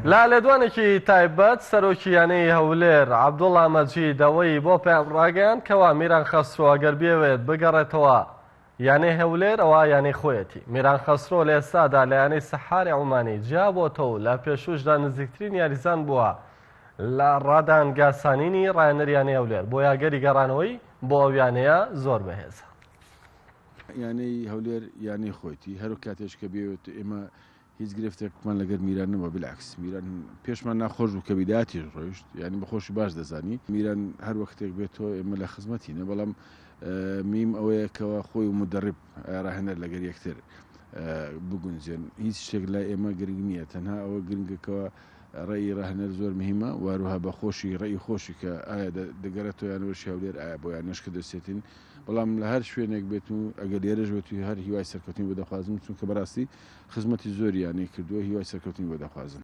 لا لێدوانێکی تایبەت سەرۆکیانەی هەولێر عەبدوڵڵا مەجید ئەوەی بۆ پێیان ڕاگەیاند کەوا میران خەسرۆ ئەگەر بێوێت بگەڕێتەوە یانەی هەولێر ئەوە یانەی خۆیەتی. میران خەسرۆ لە ئێستادا لە یانەی سەحاری عومانی جیابۆتەوە و لە پێشوشدا نزیکترین یاریزان بووە لە ڕادانگا سانینی ڕایەنەر یانەی هەولێر بۆ یاگەری گەڕانەوەی بۆ ئەو یانەیە زۆر بەهێزە. یانەی هەولێر یانەی خۆیتی هەرو کاتێش کە بێت ئێمە هیچ گرفتێکمان لەگەر میران نەبووە، بالعکس میران پێشمان ناخۆش بوو کە بیداتی ڕۆیشت، یعنی بەخۆشی باش دەزانی میران هەر وەختێک بێتەوە ئێمە لە خزمەتینە، بەڵام میم ئەوەیە کەەوە خۆی و مدەڕب ڕاهێنەر لەگەر یەکتر بگونجێن. هیچ شتێک لای ئێمە گرنگ نییە، تەنها ئەوە گرنگەکەوە ڕێی ڕاهێنەر زۆر مهمە، واروها بە خۆشی ڕێی خۆشی کە ئایا دەگەرێتەوە یانەوەشی هەولێر ئایا بۆ یانەشکە دەستێتین، بەڵام لە هەر شوێنێک بێت و ئەگەر لێرەش بێت و هەر هیوای سەرکەوتنی بۆ دەخوازم، چونکە بەڕاستی خزمەتی زۆری یانەی کردووە، هیوای سەرکەوتنی بۆ دەخوازم.